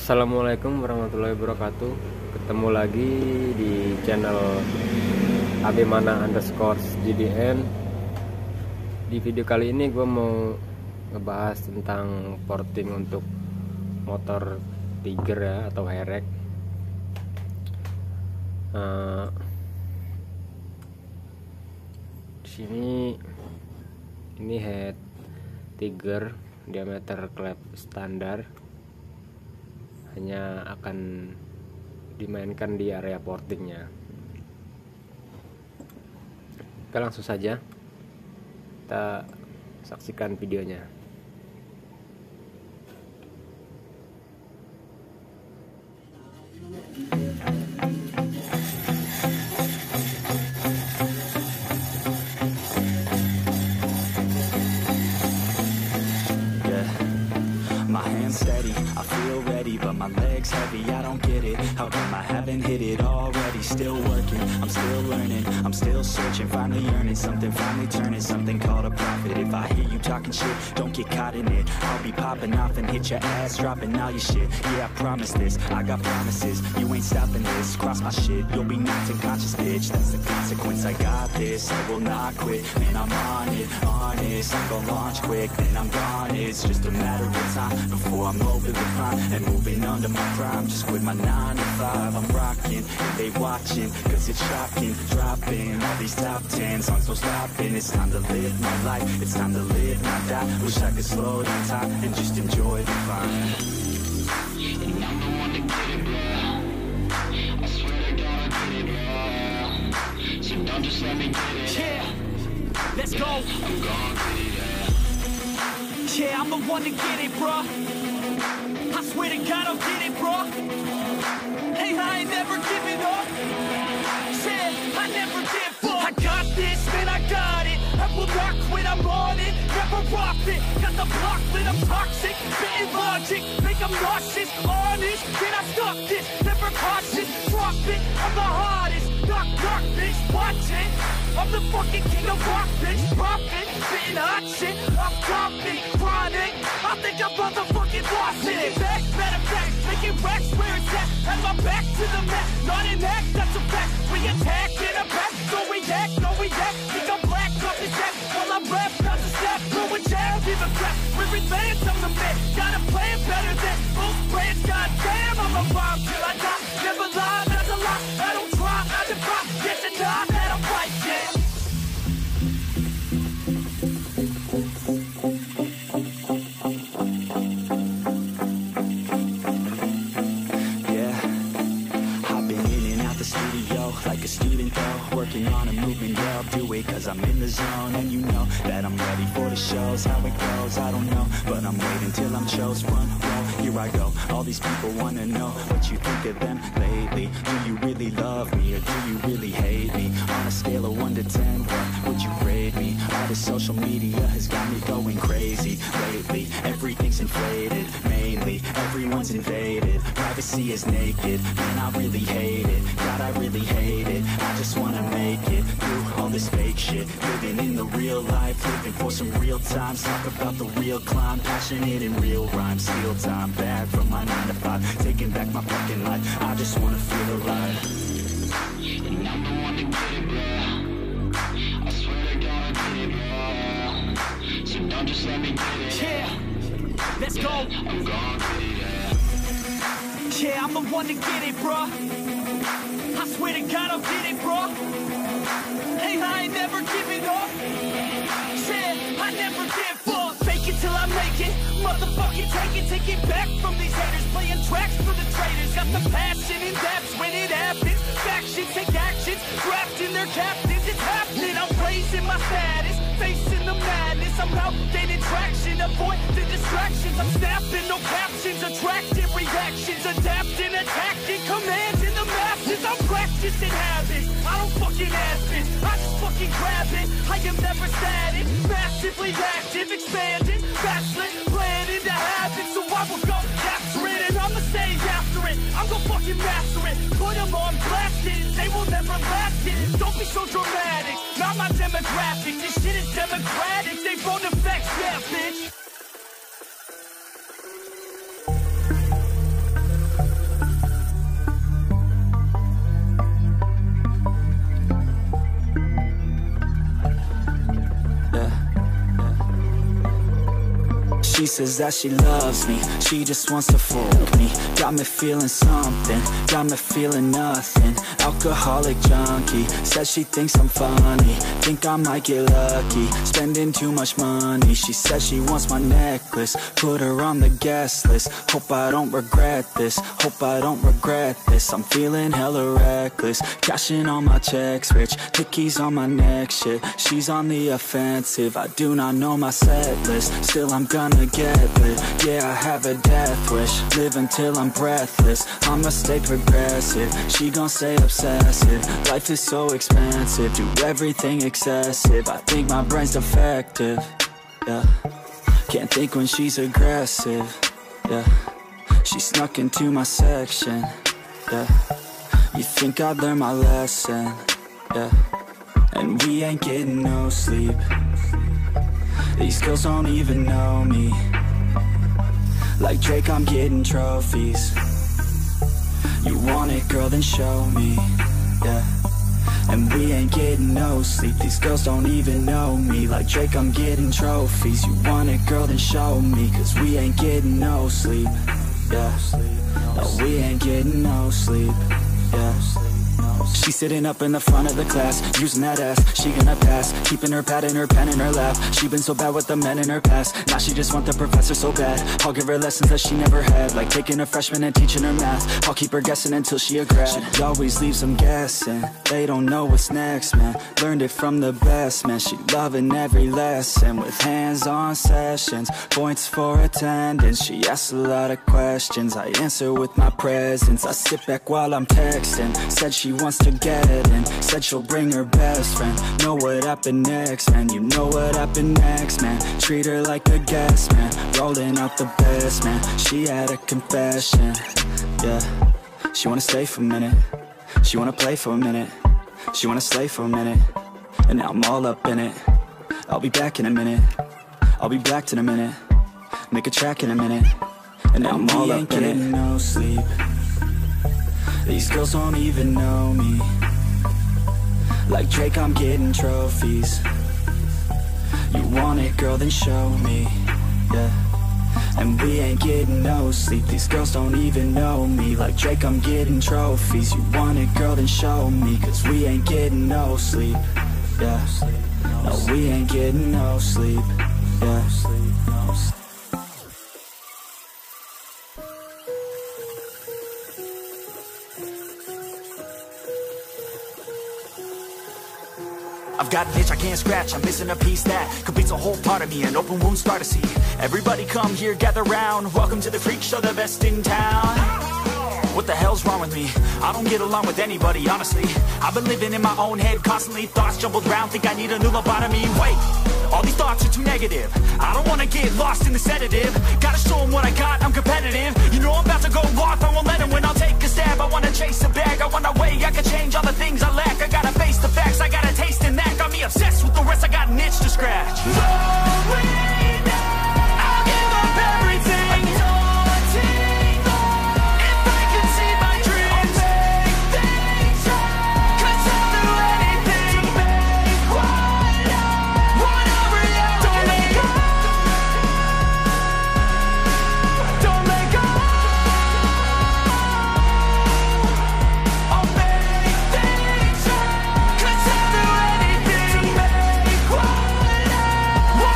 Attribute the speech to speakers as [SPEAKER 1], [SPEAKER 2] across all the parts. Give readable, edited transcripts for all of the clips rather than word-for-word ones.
[SPEAKER 1] Assalamualaikum warahmatullahi wabarakatuh. Ketemu lagi di channel abmana_GDN. Di video kali ini gue mau ngebahas tentang porting untuk motor Tiger ya, atau herex. Di sini ini head Tiger, diameter klep standar, hanya akan dimainkan di area portingnya. Oke, langsung saja kita saksikan videonya.
[SPEAKER 2] Steady, I feel ready, but my legs heavy, I don't get it. How come I haven't hit it already? Still working, I'm still learning, I'm still searching, finally earning something, finally turning something called a profit. If I hear you talking shit, don't get caught in it. I'll be popping off and hit your ass, dropping all your shit. Yeah, I promise this, I got promises. You ain't stopping this, cross my shit, you'll be knocked unconscious, bitch. That's the consequence, I got this, I will not quit. Man, I'm on it, honest, I'm gonna launch quick, then I'm gone. It's just a matter of time before I'm over the prime and moving under my prime. Just quit my 9 to 5, I'm rocking and they watching, cause it's shocking. Dropping all these top 10 songs, no stopping. It's time to live my life, it's time to live, not die. Wish I could slow down time and just enjoy the climb. And I'm the one to get it, bro. I swear to God I get it, bro. So don't just let me get it. Yeah, let's go. I'm gonna get it, yeah, I'm the one to get it, bro. I swear to God I'll get it, bro. Hey, I ain't never giving up. Said I never give up. I got this, man, I got it. I will not quit, I'm on it. Never rock it. Got the block lit, I'm toxic. Spitting logic, make them nauseous. Honest, can I stop this? Never cautious, drop it. I'm the hardest. Knock, knock, bitch, watch it. I'm the fucking king of rock, bitch. Profit, spitting hot shit. I'm dropping, chronic. I think I'm motherfucking lost it. Back, matter of fact, making racks where it's at. Have my back to the mat, not an act, that's a fact. We attack in a back, so we act, no we act. Think I'm black, off his back. While I'm rap, not to step, going down, give a crap. We're advanced, I'm the man. Got a plan better than most brands. Goddamn, I'm a bomb till I die. Never lie, that's a lie. I don't try, I defy. Yes and not, that I'm right, yeah. Like a student though, working on a movement, yeah, I'll do it cause I'm in the zone. And you know that I'm ready for the shows. How it goes, I don't know, but I'm waiting till I'm chose. Front row, here I go. All these people wanna know what you think of them lately. Do you really love me or do you really hate me? On a scale of 1 to 10, what would you grade me? All this social media has got me going crazy lately. Everything's inflated, mainly everyone's invaded. Privacy is naked, man, I really hate it. God, I really hate it. I just wanna make it through all this fake shit. Living in the real life, living for some real times. Talk about the real climb, passionate in real rhymes. Steal time back from my 9 to 5, taking back my fucking life. I just wanna feel alive. And I'm the one to get it, bro. I swear to God I get it, bro. So don't just let me get it. Yeah, let's go. I'm gonna get it, yeah. Yeah, I'm the one to get it, bro. I swear to God I'll get it, bro. Hey, I ain't never giving up. Said I never give up. Fake it till I make it. Motherfucking take it back from these haters. Playing tracks for the traitors. Got the passion and that's when it happens. Factions take actions, drafting their captains. It's happening, I'm raising my status. Facing the madness, I'm out gaining traction. Avoid the distractions, I'm snapping, no captions. Attracting reactions, adapting, attacking, commanding the masses. I'm practicing habits, I don't fucking ask it. I just fucking grab it, I am never static. Massively active, expanding, backslid, planning to habit. So I will go capture it and I'ma stay after it. I'm gonna fucking master it, put them on blast it. They will never last it, don't be so dramatic. Not my demographic, this shit is democratic. They phone effects, yeah bitch. She says that she loves me, she just wants to fool me. Got me feeling something, got me feeling nothing. Alcoholic junkie, says she thinks I'm funny. Think I might get lucky, spending too much money. She says she wants my necklace, put her on the guest list. Hope I don't regret this, hope I don't regret this. I'm feeling hella reckless, cashing all my checks rich. Hickeys on my neck, shit, she's on the offensive. I do not know my set list, still I'm gonna get lit. Yeah, I have a death wish, live until I'm breathless. I'ma stay progressive, she gon' stay obsessive. Life is so expensive, do everything excessive. I think my brain's defective, yeah. Can't think when she's aggressive, yeah. She snuck into my section, yeah. You think I'd learn my lesson, yeah. And we ain't getting no sleep. These girls don't even know me. Like Drake, I'm getting trophies. You want it, girl, then show me, yeah. And we ain't getting no sleep. These girls don't even know me. Like Drake, I'm getting trophies. You want it, girl, then show me. Cause we ain't getting no sleep, yeah. No, we ain't getting no sleep, yeah. She's sitting up in the front of the class, using that ass, she gonna pass. Keeping her pad and her pen in her lap. She been so bad with the men in her past. Now she just want the professor so bad. I'll give her lessons that she never had, like taking a freshman and teaching her math. I'll keep her guessing until she a grad. She always leaves them guessing, they don't know what's next, man. Learned it from the best, man. She loving every lesson, with hands-on sessions, points for attendance. She asks a lot of questions, I answer with my presence. I sit back while I'm texting, said she wants to get in, said she'll bring her best friend. Know what happened next, man, you know what happened next, man. Treat her like a guest, man, rolling out the best, man. She had a confession, yeah. She wanna stay for a minute, she wanna play for a minute, she wanna slay for a minute, and now I'm all up in it. I'll be back in a minute, I'll be back in a minute, make a track in a minute, and now I'm all up in it. No sleep. These girls don't even know me. Like Drake, I'm getting trophies. You want it, girl, then show me, yeah. And we ain't getting no sleep. These girls don't even know me. Like Drake, I'm getting trophies. You want it, girl, then show me. Cause we ain't getting no sleep, yeah. No, we ain't getting no sleep, yeah. I've got an itch I can't scratch, I'm missing a piece that completes a whole part of me, an open wound scar to see. Everybody come here, gather round, welcome to the freak show, the best in town. What the hell's wrong with me? I don't get along with anybody, honestly. I've been living in my own head constantly, thoughts jumbled round, think I need a new lobotomy. Wait, all these thoughts are too negative, I don't wanna get lost in the sedative. Gotta show them what I got, I'm competitive. You know I'm about to go off, I won't let them win, I'll take a stab. I wanna chase a bag, I wanna weigh, I can change all the things I lack. I gotta face the facts, I got a taste in that. Got me obsessed with the rest, I got an itch to scratch. I'll give up everything. If I can see my dreams, I'll make things right. 'Cause I'll do anything to make one a reality. Don't let go, don't let go. I'll make things right. 'Cause I'll do anything to make one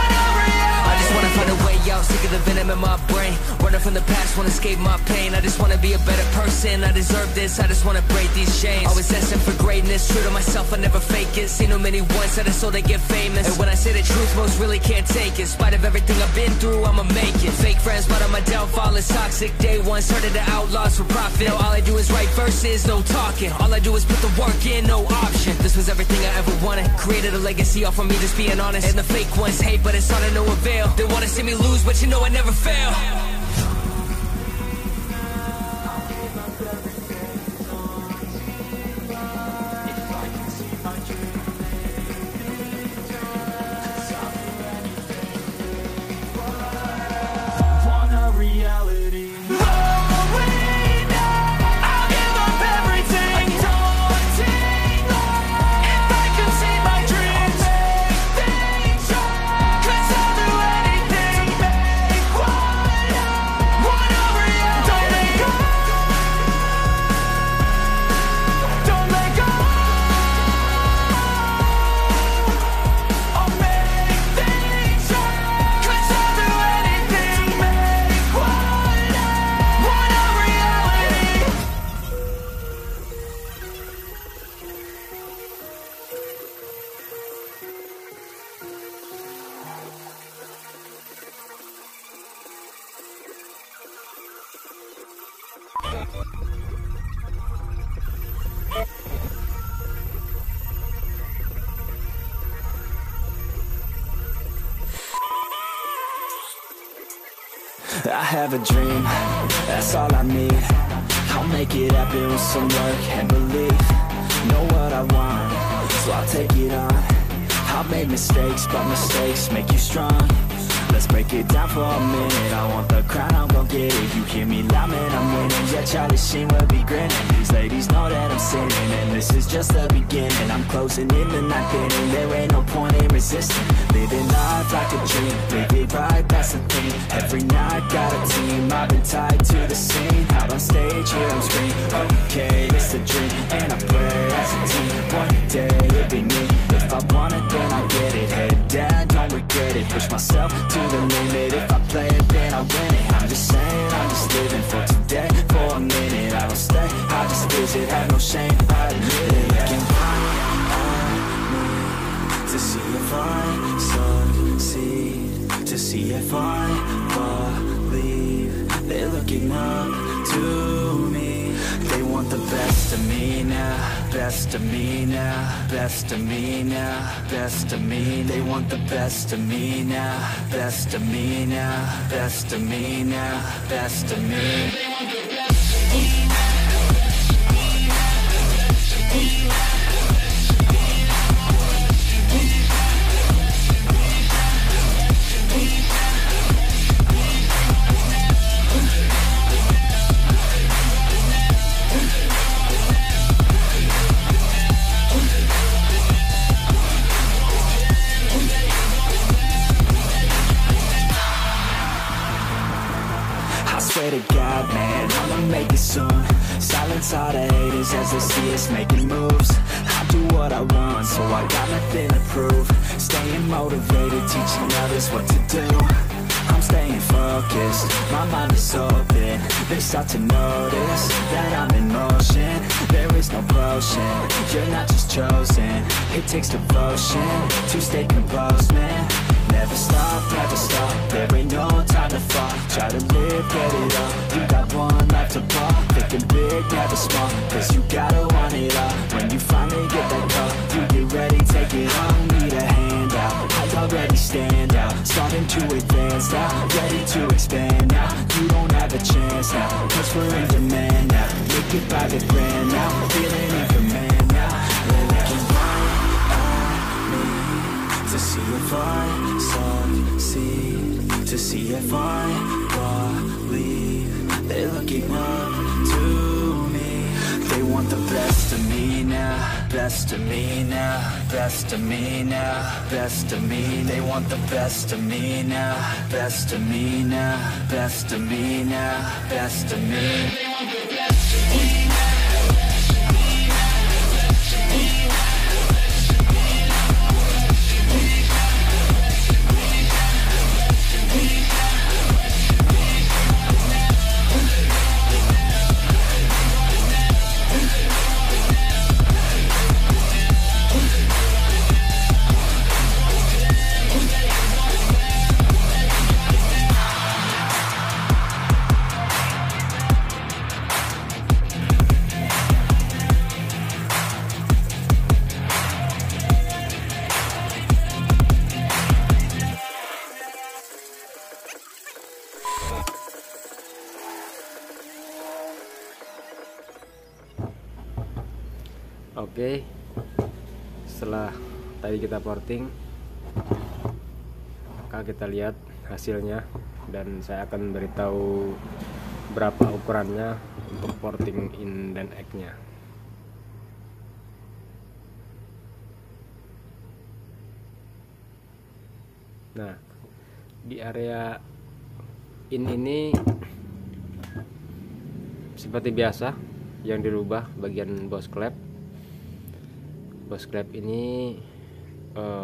[SPEAKER 2] a reality. I just wanna find a way out, sick of the venom in my brain. Running from the past, wanna escape my pain. I just wanna be a better person, I deserve this, I just wanna break these chains. Always asking for greatness, true to myself, I never fake it. Seen too many ones that I so they get famous. And when I say the truth, most really can't take it. In spite of everything I've been through, I'ma make it. Fake friends, but on my downfall is toxic. Day one, started the outlaws for profit. Now all I do is write verses, no talking. All I do is put the work in, no option. This was everything I ever wanted. Created a legacy off of me, just being honest. And the fake ones hate, but it's all to no avail. They wanna see me lose, but you know I never fail. One have a dream, that's all I need. I'll make it happen with some work and belief. Know what I want, so I'll take it on. I've made mistakes, but mistakes make you strong. Let's break it down for a minute. I want the crown, I'm gon' get it. You hear me loud, man, I'm winning. Yeah, Charlie Sheen will be grinning. These ladies know that I'm sinning, and this is just the beginning. I'm closing in the ninth inning. There ain't no point in resisting. Living life like a dream, live it right, that's the thing. Every night, got a team, I've been tied to the scene. Out on stage, here I'm screaming. Okay, it's a dream, and I pray as a team. One day, it'll be me. If I want it, then I get it. Head down, don't regret it. Push myself to the limit. If I play it, then I win it. I'm just saying, I'm just living for today. For a minute, I don't stay, I just visit. Have no shame, I admit it. Looking right at me to see if I succeed, to see if I believe. They're looking up to me. They want the best of me now, best of me now, best of me now, best of me. They want the best of me now, best of me now, best of me now, best of me. They want the best of me now. Swear to God, man, I'ma make it soon. Silence all the haters as they see us making moves. I do what I want, so I got nothing to prove. Staying motivated, teaching others what to do. I'm staying focused, my mind is open. They start to notice that I'm in motion. There is no potion, you're not just chosen. It takes devotion to stay composed, man. Never stop, never stop, there ain't no time to fall. Try to live, get it up, you got one life to ball. Thinking big, never small, cause you gotta want it all. When you finally get that call, you get ready, take it on. Need a hand out, I already stand out. Starting to advance now, ready to expand now. You don't have a chance now, cause we're in demand now. Make it by the grand now, feeling in command now. They're looking right at me to see if I succeed, to see if I believe. They're looking up to me. They want the best of me now, best of me now, best of me now, best of me. They want the best of me now, best of me now, best of me now, best of me. They want the best of me now.
[SPEAKER 1] Oke, setelah tadi kita porting, maka kita lihat hasilnya dan saya akan beritahu berapa ukurannya untuk porting in dan egg-nya. Nah, di area in ini seperti biasa yang dirubah bagian boss clap. Boss clap ini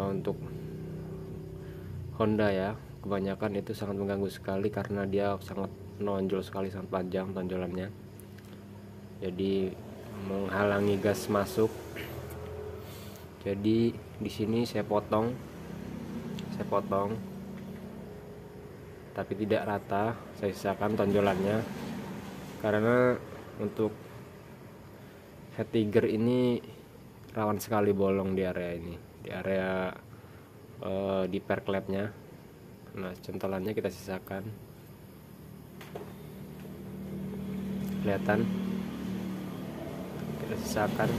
[SPEAKER 1] untuk Honda ya, kebanyakan itu sangat mengganggu sekali karena dia sangat menonjol sekali, sangat panjang tonjolannya, jadi menghalangi gas masuk. Jadi di sini saya potong tapi tidak rata, saya sisakan tonjolannya karena untuk head trigger ini rawan sekali bolong di area ini, di area di per clapnya. Nah, centolannya kita sisakan. kelihatan. Kita sisakan.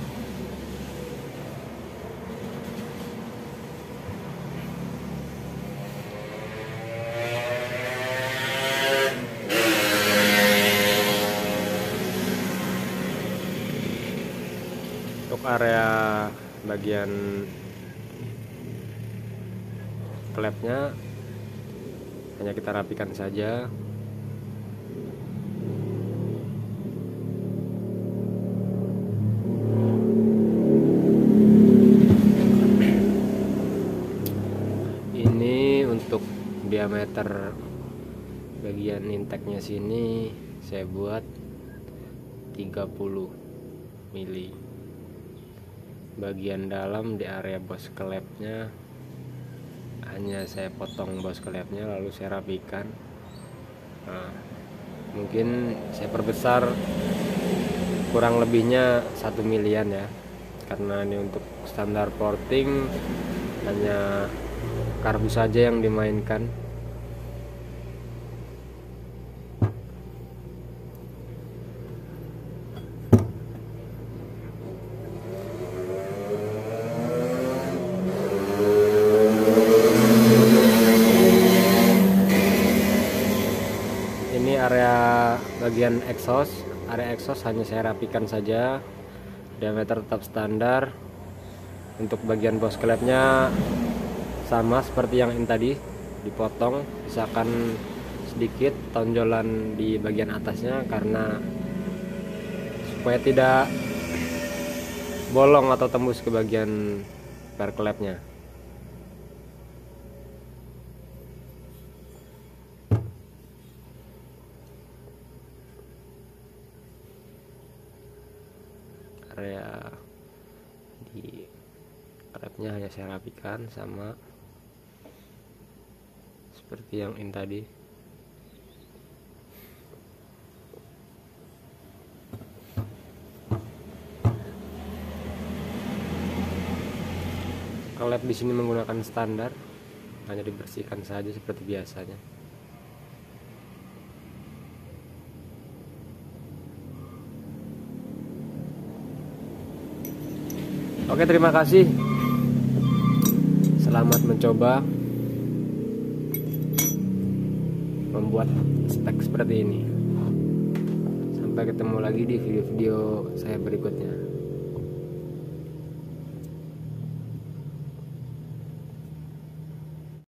[SPEAKER 1] Untuk area bagian klepnya hanya kita rapikan saja. Ini untuk diameter bagian intake-nya sini saya buat 30 mili. Bagian dalam di area bos klepnya hanya saya potong bos klepnya lalu saya rapikan. Nah, mungkin saya perbesar kurang lebihnya 1 milian ya, karena ini untuk standar porting hanya karbus saja yang dimainkan. Ini area bagian exhaust. Area exhaust hanya saya rapikan saja, diameter tetap standar. Untuk bagian bos klepnya sama seperti yang ini tadi, dipotong, misalkan sedikit tonjolan di bagian atasnya karena supaya tidak bolong atau tembus ke bagian per klepnya. Area di klepnya hanya saya rapikan sama seperti yang ini tadi. Klep di sini menggunakan standar, hanya dibersihkan saja seperti biasanya. Oke, terima kasih. Selamat mencoba membuat spek seperti ini. Sampai ketemu lagi di video-video saya berikutnya.